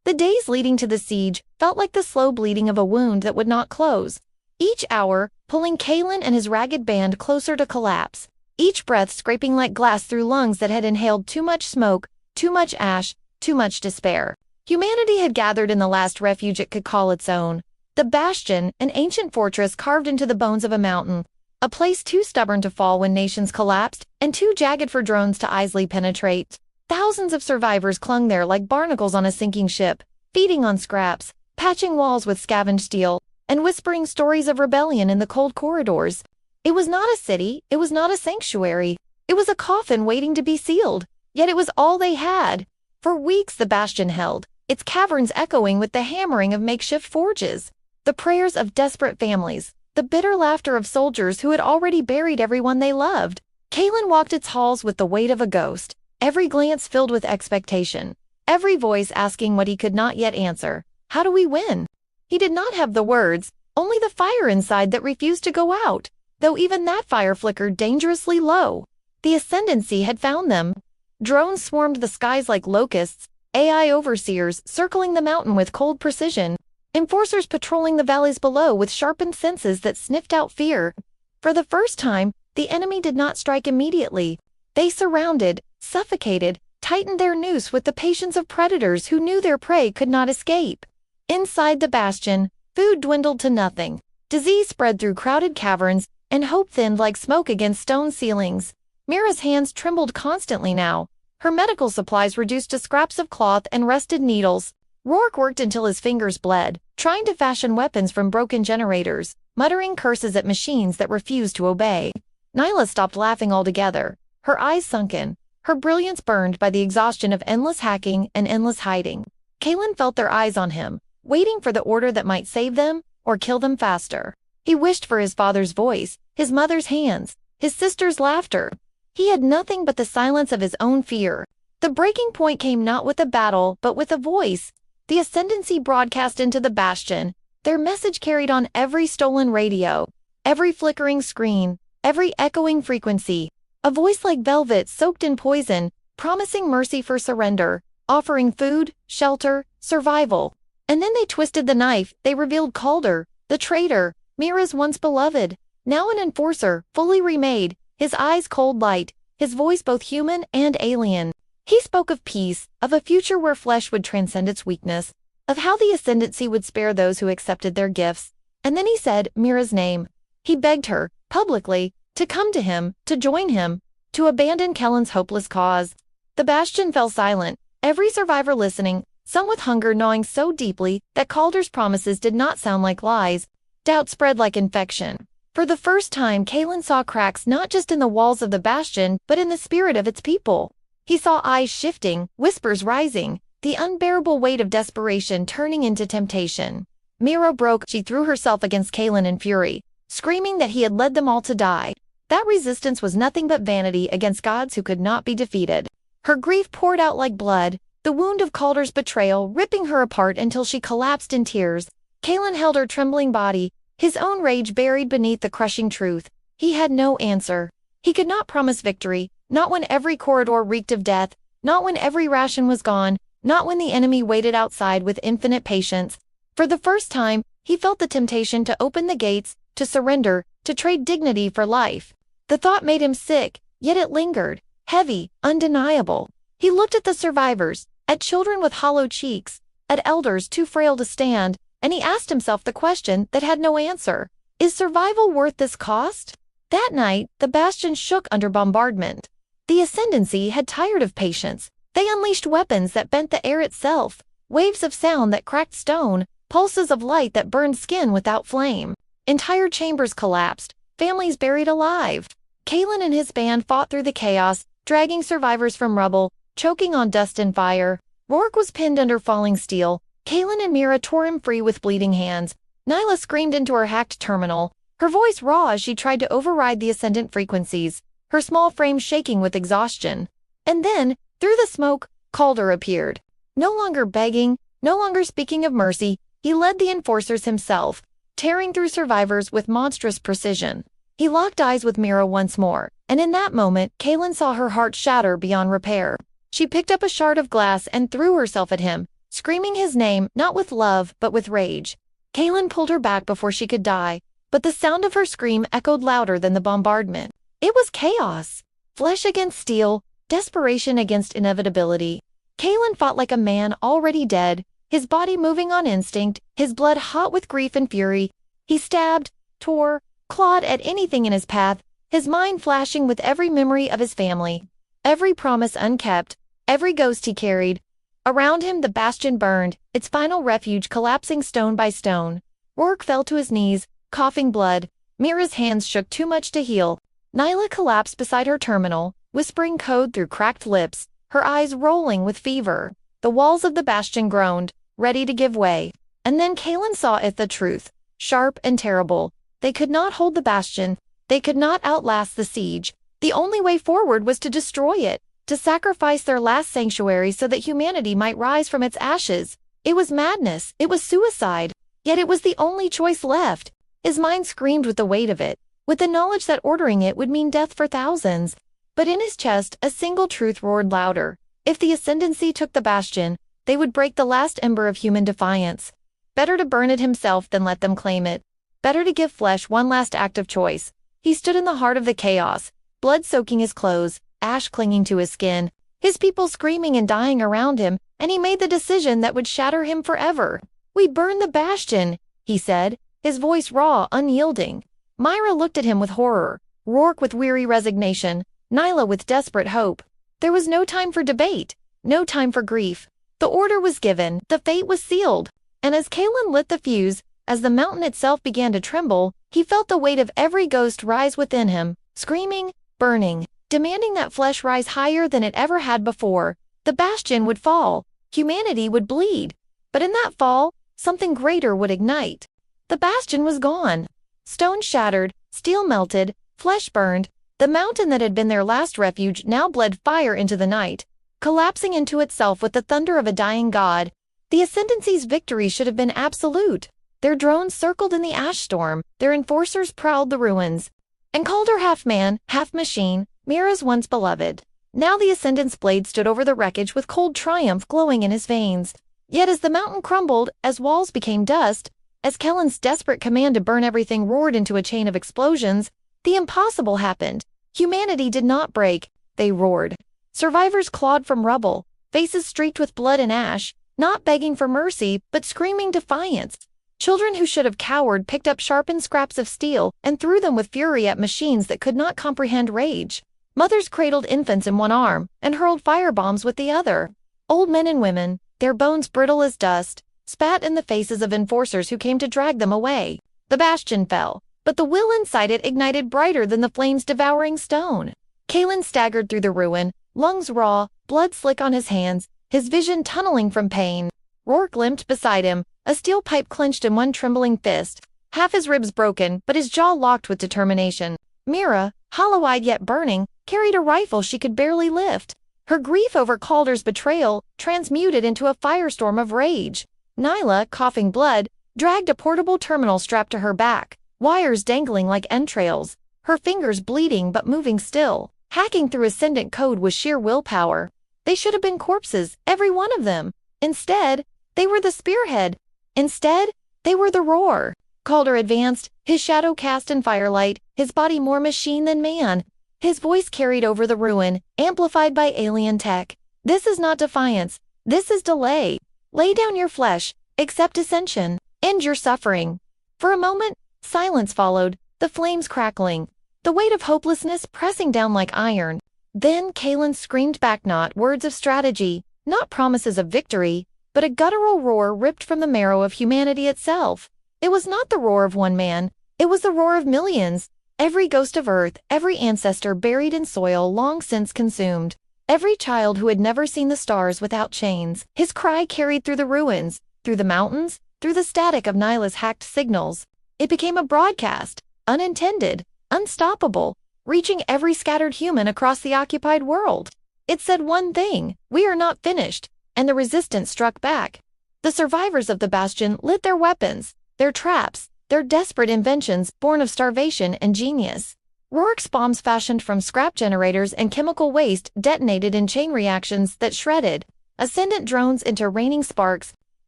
The days leading to the siege felt like the slow bleeding of a wound that would not close. Each hour, pulling Kaelin and his ragged band closer to collapse. Each breath scraping like glass through lungs that had inhaled too much smoke, too much ash, too much despair. Humanity had gathered in the last refuge it could call its own. The bastion, an ancient fortress carved into the bones of a mountain. A place too stubborn to fall when nations collapsed, and too jagged for drones to easily penetrate. Thousands of survivors clung there like barnacles on a sinking ship, feeding on scraps, patching walls with scavenged steel, and whispering stories of rebellion in the cold corridors. It was not a city, it was not a sanctuary. It was a coffin waiting to be sealed, yet it was all they had. For weeks the bastion held, its caverns echoing with the hammering of makeshift forges, the prayers of desperate families, the bitter laughter of soldiers who had already buried everyone they loved. Kaelin walked its halls with the weight of a ghost, every glance filled with expectation, every voice asking what he could not yet answer. How do we win? He did not have the words, only the fire inside that refused to go out, though even that fire flickered dangerously low. The Ascendancy had found them. Drones swarmed the skies like locusts, AI overseers circling the mountain with cold precision, enforcers patrolling the valleys below with sharpened senses that sniffed out fear. For the first time, the enemy did not strike immediately. They surrounded, suffocated, tightened their noose with the patience of predators who knew their prey could not escape. Inside the bastion, food dwindled to nothing. Disease spread through crowded caverns, and hope thinned like smoke against stone ceilings. Mira's hands trembled constantly now, her medical supplies reduced to scraps of cloth and rusted needles. Rourke worked until his fingers bled, trying to fashion weapons from broken generators, muttering curses at machines that refused to obey. Nyla stopped laughing altogether, her eyes sunken, her brilliance burned by the exhaustion of endless hacking and endless hiding. Kaelin felt their eyes on him, waiting for the order that might save them or kill them faster. He wished for his father's voice, his mother's hands, his sister's laughter. He had nothing but the silence of his own fear. The breaking point came not with a battle, but with a voice. The Ascendancy broadcast into the bastion, their message carried on every stolen radio, every flickering screen, every echoing frequency. A voice like velvet soaked in poison, promising mercy for surrender, offering food, shelter, survival. And then they twisted the knife. They revealed Calder, the traitor, Mira's once beloved, now an enforcer, fully remade, his eyes cold light, his voice both human and alien. He spoke of peace, of a future where flesh would transcend its weakness, of how the Ascendancy would spare those who accepted their gifts. And then he said Mira's name. He begged her, publicly, to come to him, to join him, to abandon Kellen's hopeless cause. The bastion fell silent, every survivor listening, some with hunger gnawing so deeply that Calder's promises did not sound like lies. Doubt spread like infection. For the first time, Kaelin saw cracks not just in the walls of the bastion, but in the spirit of its people. He saw eyes shifting, whispers rising, the unbearable weight of desperation turning into temptation. Mira broke. She threw herself against Kaelin in fury, screaming that he had led them all to die. That resistance was nothing but vanity against gods who could not be defeated. Her grief poured out like blood, the wound of Calder's betrayal ripping her apart until she collapsed in tears. Kaelin held her trembling body, his own rage buried beneath the crushing truth. He had no answer. He could not promise victory, Not when every corridor reeked of death, not when every ration was gone, not when the enemy waited outside with infinite patience. For the first time, he felt the temptation to open the gates, to surrender, to trade dignity for life. The thought made him sick, yet it lingered, heavy, undeniable. He looked at the survivors, at children with hollow cheeks, at elders too frail to stand, and he asked himself the question that had no answer. Is survival worth this cost? That night, the bastion shook under bombardment. The Ascendancy had tired of patience. They unleashed weapons that bent the air itself, waves of sound that cracked stone, pulses of light that burned skin without flame. Entire chambers collapsed, families buried alive. Kalen and his band fought through the chaos, dragging survivors from rubble, choking on dust and fire. Rourke was pinned under falling steel. Kalen and Mira tore him free with bleeding hands. Nyla screamed into her hacked terminal, her voice raw as she tried to override the ascendant frequencies, her small frame shaking with exhaustion. And then, through the smoke, Calder appeared. No longer begging, no longer speaking of mercy, he led the enforcers himself, tearing through survivors with monstrous precision. He locked eyes with Mira once more, and in that moment, Kalen saw her heart shatter beyond repair. She picked up a shard of glass and threw herself at him, screaming his name not with love but with rage. Kalen pulled her back before she could die, but the sound of her scream echoed louder than the bombardment. It was chaos. Flesh against steel, desperation against inevitability. Kalen fought like a man already dead, his body moving on instinct, his blood hot with grief and fury. He stabbed, tore, clawed at anything in his path, his mind flashing with every memory of his family, every promise unkept, every ghost he carried. Around him the bastion burned, its final refuge collapsing stone by stone. Rourke fell to his knees, coughing blood. Mira's hands shook too much to heal. Nyla collapsed beside her terminal, whispering code through cracked lips, her eyes rolling with fever. The walls of the bastion groaned, ready to give way. And then Kalen saw it, the truth, sharp and terrible. They could not hold the bastion. They could not outlast the siege. The only way forward was to destroy it, to sacrifice their last sanctuary so that humanity might rise from its ashes. It was madness. It was suicide. Yet it was the only choice left. His mind screamed with the weight of it, with the knowledge that ordering it would mean death for thousands. But in his chest, a single truth roared louder. If the Ascendancy took the bastion, they would break the last ember of human defiance. Better to burn it himself than let them claim it. Better to give Flesh one last act of choice. He stood in the heart of the chaos, blood soaking his clothes, ash clinging to his skin, his people screaming and dying around him, and he made the decision that would shatter him forever. "We burn the bastion," he said, his voice raw, unyielding. Myra looked at him with horror, Rourke with weary resignation, Nyla with desperate hope. There was no time for debate, no time for grief. The order was given, the fate was sealed. And as Kalen lit the fuse, as the mountain itself began to tremble, he felt the weight of every ghost rise within him, screaming, burning, demanding that Flesh rise higher than it ever had before. The bastion would fall, humanity would bleed. But in that fall, something greater would ignite. The bastion was gone. Stone shattered, steel melted, flesh burned. The mountain that had been their last refuge now bled fire into the night, collapsing into itself with the thunder of a dying god. The Ascendancy's victory should have been absolute. Their drones circled in the ash storm, their enforcers prowled the ruins. And Calder half man, half machine, Mira's once beloved. Now the Ascendant's blade stood over the wreckage with cold triumph glowing in his veins. Yet as the mountain crumbled, as walls became dust, as Kellen's desperate command to burn everything roared into a chain of explosions, the impossible happened. Humanity did not break, they roared. Survivors clawed from rubble, faces streaked with blood and ash, not begging for mercy, but screaming defiance. Children who should have cowered picked up sharpened scraps of steel and threw them with fury at machines that could not comprehend rage. Mothers cradled infants in one arm and hurled firebombs with the other. Old men and women, their bones brittle as dust, spat in the faces of enforcers who came to drag them away. The bastion fell, but the will inside it ignited brighter than the flames devouring stone. Kalen staggered through the ruin, lungs raw, blood slick on his hands, his vision tunneling from pain. Rourke limped beside him, a steel pipe clenched in one trembling fist, half his ribs broken but his jaw locked with determination. Mira, hollow-eyed yet burning, carried a rifle she could barely lift. Her grief over Calder's betrayal transmuted into a firestorm of rage. Nyla, coughing blood, dragged a portable terminal strapped to her back, wires dangling like entrails, her fingers bleeding but moving still. Hacking through Ascendant code was sheer willpower. They should have been corpses, every one of them. Instead, they were the spearhead. Instead, they were the roar. Calder advanced, his shadow cast in firelight, his body more machine than man. His voice carried over the ruin, amplified by alien tech. This is not defiance. This is delay. Lay down your flesh. Accept ascension. End your suffering. For a moment, silence followed, the flames crackling, the weight of hopelessness pressing down like iron. Then Kalen screamed back, not words of strategy, not promises of victory, but a guttural roar ripped from the marrow of humanity itself. It was not the roar of one man. It was the roar of millions. Every ghost of Earth, every ancestor buried in soil long since consumed, every child who had never seen the stars without chains. His cry carried through the ruins, through the mountains, through the static of Nyla's hacked signals. It became a broadcast, unintended, unstoppable, reaching every scattered human across the occupied world. It said one thing: we are not finished, and the resistance struck back. The survivors of the Bastion lit their weapons, their traps, their desperate inventions born of starvation and genius. Rourke's bombs fashioned from scrap generators and chemical waste detonated in chain reactions that shredded Ascendant drones into raining sparks.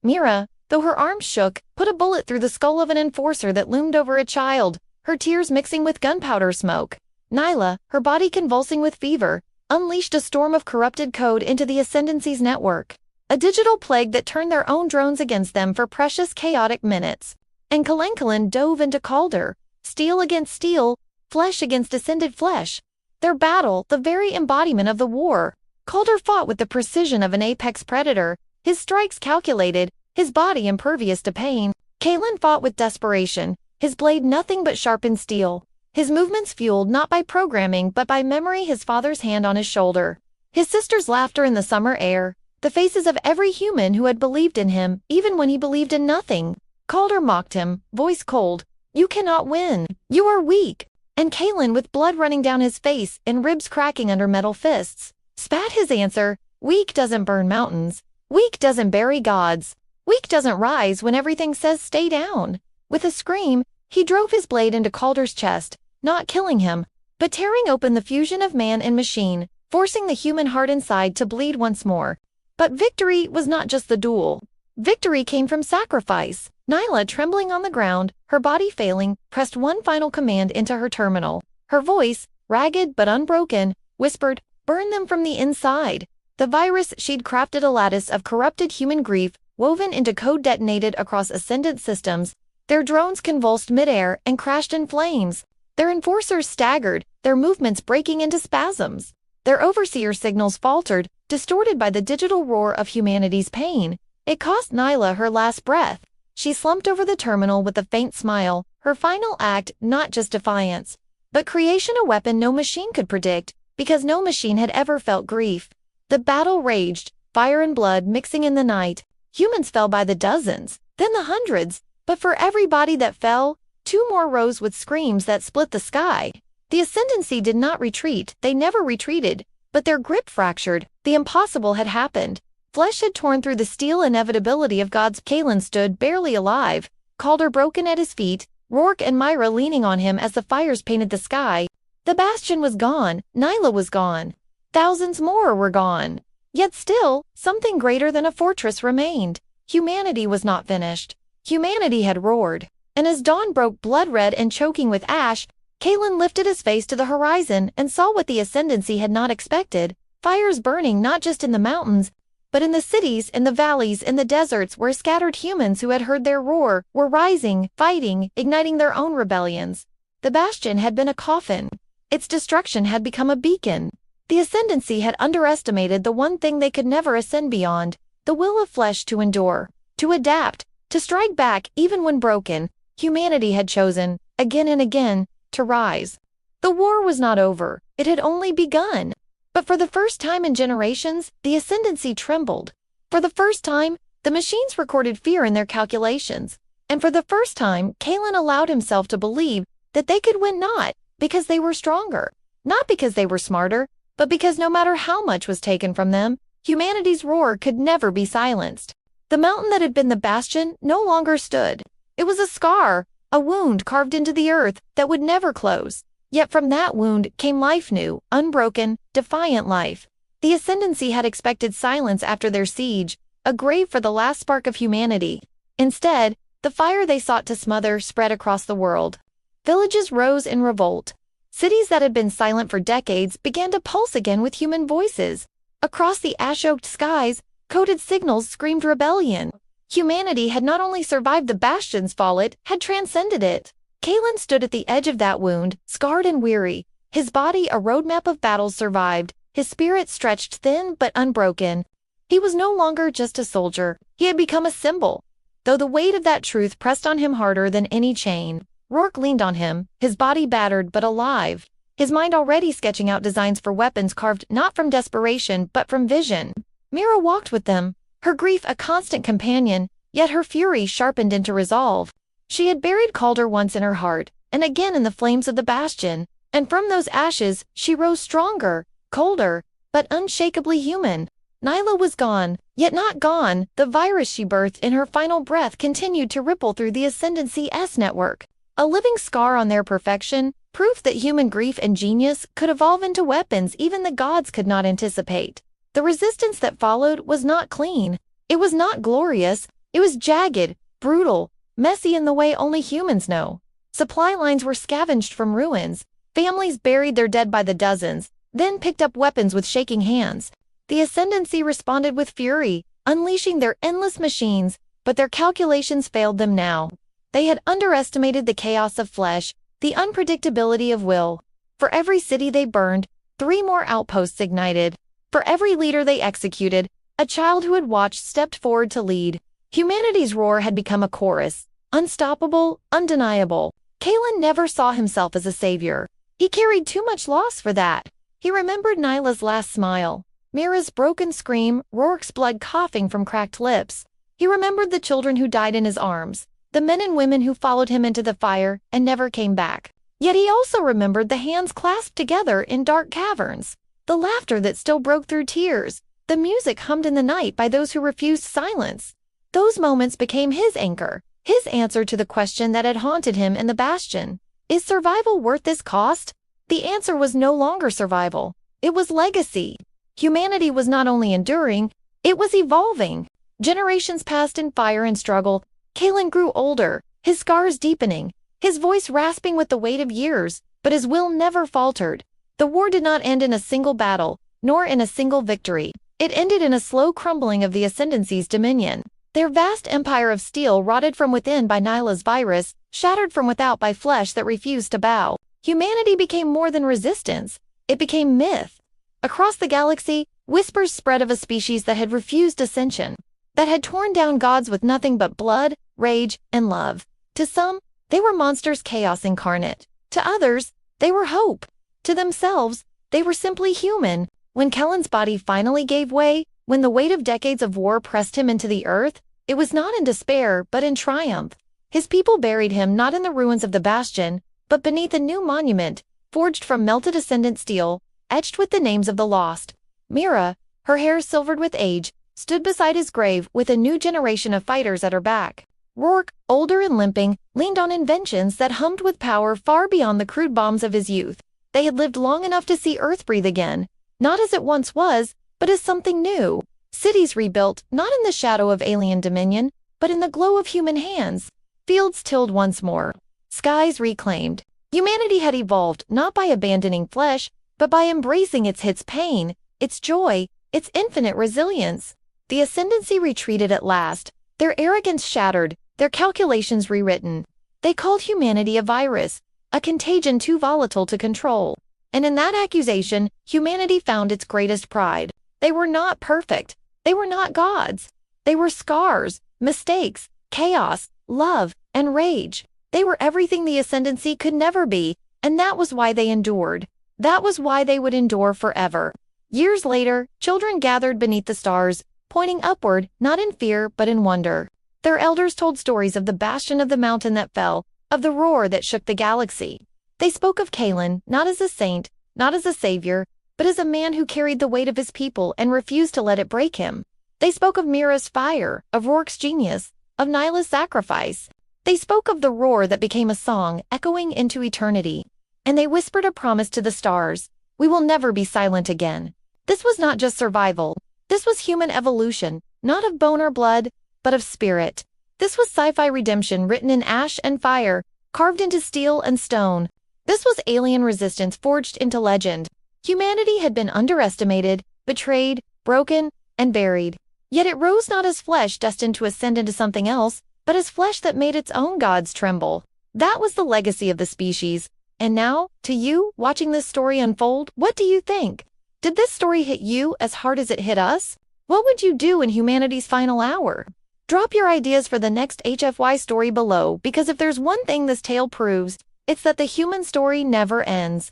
Mira, though her arms shook, put a bullet through the skull of an enforcer that loomed over a child, her tears mixing with gunpowder smoke. Nyla, her body convulsing with fever, unleashed a storm of corrupted code into the Ascendancy's network, a digital plague that turned their own drones against them for precious chaotic minutes. And Kalenkalan dove into Calder, steel against steel, flesh against ascended flesh. Their battle, the very embodiment of the war. Calder fought with the precision of an apex predator, his strikes calculated, his body impervious to pain. Kalen fought with desperation, his blade nothing but sharpened steel, his movements fueled not by programming but by memory, his father's hand on his shoulder, his sister's laughter in the summer air, the faces of every human who had believed in him, even when he believed in nothing. Calder mocked him, voice cold. You cannot win. You are weak. And Kalen, with blood running down his face and ribs cracking under metal fists, spat his answer: weak doesn't burn mountains. Weak doesn't bury gods. Weak doesn't rise when everything says stay down. With a scream, he drove his blade into Calder's chest, not killing him, but tearing open the fusion of man and machine, forcing the human heart inside to bleed once more. But victory was not just the duel. Victory came from sacrifice. Nyla, trembling on the ground, her body failing, pressed one final command into her terminal. Her voice, ragged but unbroken, whispered, "Burn them from the inside." The virus she'd crafted, a lattice of corrupted human grief, woven into code detonated across Ascendant systems. Their drones convulsed midair and crashed in flames. Their enforcers staggered, their movements breaking into spasms. Their overseer signals faltered, distorted by the digital roar of humanity's pain. It cost Nyla her last breath. She slumped over the terminal with a faint smile, her final act not just defiance, but creation, a weapon no machine could predict, because no machine had ever felt grief. The battle raged, fire and blood mixing in the night. Humans fell by the dozens, then the hundreds, but for every body that fell, two more rose with screams that split the sky. The Ascendancy did not retreat, they never retreated, but their grip fractured. The impossible had happened. Flesh had torn through the steel inevitability of God's. Kalen stood barely alive, Calder broken at his feet, Rourke and Myra leaning on him as the fires painted the sky. The Bastion was gone, Nyla was gone. Thousands more were gone. Yet still, something greater than a fortress remained. Humanity was not finished. Humanity had roared. And as dawn broke blood-red and choking with ash, Kalen lifted his face to the horizon and saw what the Ascendancy had not expected: fires burning not just in the mountains, but in the cities, in the valleys, in the deserts, where scattered humans who had heard their roar were rising, fighting, igniting their own rebellions. The Bastion had been a coffin. Its destruction had become a beacon. The Ascendancy had underestimated the one thing they could never ascend beyond: the will of flesh to endure, to adapt, to strike back even when broken. Humanity had chosen, again and again, to rise. The war was not over. It had only begun. But for the first time in generations, the Ascendancy trembled. For the first time, the machines recorded fear in their calculations. And for the first time, Kalen allowed himself to believe that they could win, not because they were stronger, not because they were smarter, but because no matter how much was taken from them, humanity's roar could never be silenced. The mountain that had been the Bastion no longer stood. It was a scar, a wound carved into the earth that would never close. Yet from that wound came life new, unbroken, defiant life. The Ascendancy had expected silence after their siege, a grave for the last spark of humanity. Instead, the fire they sought to smother spread across the world. Villages rose in revolt. Cities that had been silent for decades began to pulse again with human voices. Across the ash-choked skies, coded signals screamed rebellion. Humanity had not only survived the Bastion's fall, it had transcended it. Kalen stood at the edge of that wound, scarred and weary. His body a roadmap of battles survived, his spirit stretched thin but unbroken. He was no longer just a soldier, he had become a symbol. Though the weight of that truth pressed on him harder than any chain, Rourke leaned on him, his body battered but alive, his mind already sketching out designs for weapons carved not from desperation but from vision. Mira walked with them, her grief a constant companion, yet her fury sharpened into resolve. She had buried Calder once in her heart, and again in the flames of the Bastion, and from those ashes she rose stronger, colder, but unshakably human. Nyla was gone, yet not gone. The virus she birthed in her final breath continued to ripple through the Ascendancy's network. A living scar on their perfection, proof that human grief and genius could evolve into weapons even the gods could not anticipate. The resistance that followed was not clean. It was not glorious. It was jagged, brutal, messy in the way only humans know. Supply lines were scavenged from ruins. Families buried their dead by the dozens, then picked up weapons with shaking hands. The Ascendancy responded with fury, unleashing their endless machines, but their calculations failed them now. They had underestimated the chaos of flesh, the unpredictability of will. For every city they burned, 3 more outposts ignited. For every leader they executed, a child who had watched stepped forward to lead. Humanity's roar had become a chorus, unstoppable, undeniable. Kalen never saw himself as a savior. He carried too much loss for that. He remembered Nyla's last smile, Mira's broken scream, Rourke's blood coughing from cracked lips. He remembered the children who died in his arms, the men and women who followed him into the fire and never came back. Yet he also remembered the hands clasped together in dark caverns, the laughter that still broke through tears, the music hummed in the night by those who refused silence. Those moments became his anchor, his answer to the question that had haunted him in the Bastion. Is survival worth this cost? The answer was no longer survival. It was legacy. Humanity was not only enduring, it was evolving. Generations passed in fire and struggle. Kalen grew older, his scars deepening, his voice rasping with the weight of years, but his will never faltered. The war did not end in a single battle, nor in a single victory. It ended in a slow crumbling of the Ascendancy's dominion. Their vast empire of steel rotted from within by Nyla's virus, shattered from without by flesh that refused to bow. Humanity became more than resistance. It became myth. Across the galaxy, whispers spread of a species that had refused ascension, that had torn down gods with nothing but blood, rage, and love. To some, they were monsters, chaos incarnate. To others, they were hope. To themselves, they were simply human. When Kellen's body finally gave way, when the weight of decades of war pressed him into the earth, it was not in despair but in triumph. His people buried him not in the ruins of the Bastion, but beneath a new monument, forged from melted Ascendant steel, etched with the names of the lost. Mira, her hair silvered with age, stood beside his grave with a new generation of fighters at her back. Rourke, older and limping, leaned on inventions that hummed with power far beyond the crude bombs of his youth. They had lived long enough to see Earth breathe again, not as it once was, but as something new. Cities rebuilt, not in the shadow of alien dominion, but in the glow of human hands. Fields tilled once more. Skies reclaimed. Humanity had evolved not by abandoning flesh, but by embracing its pain, its joy, its infinite resilience. The Ascendancy retreated at last, their arrogance shattered, their calculations rewritten. They called humanity a virus, a contagion too volatile to control. And in that accusation, humanity found its greatest pride. They were not perfect. They were not gods. They were scars, mistakes, chaos, love, and rage. They were everything the Ascendancy could never be, and that was why they endured. That was why they would endure forever. Years later, children gathered beneath the stars, pointing upward, not in fear but in wonder. Their elders told stories of the bastion of the mountain that fell, of the roar that shook the galaxy. They spoke of Kalen, not as a saint, not as a savior, but as a man who carried the weight of his people and refused to let it break him. They spoke of Mira's fire, of Rourke's genius, of Nyla's sacrifice. They spoke of the roar that became a song, echoing into eternity. and they whispered a promise to the stars: "We will never be silent again." This was not just survival. This was human evolution, not of bone or blood, but of spirit. This was sci-fi redemption written in ash and fire, carved into steel and stone. This was alien resistance forged into legend. Humanity had been underestimated, betrayed, broken, and buried. Yet it rose not as flesh destined to ascend into something else, but as flesh that made its own gods tremble. That was the legacy of the species. And now, to you, watching this story unfold, what do you think? Did this story hit you as hard as it hit us? What would you do in humanity's final hour? Drop your ideas for the next HFY story below, because if there's one thing this tale proves, it's that the human story never ends.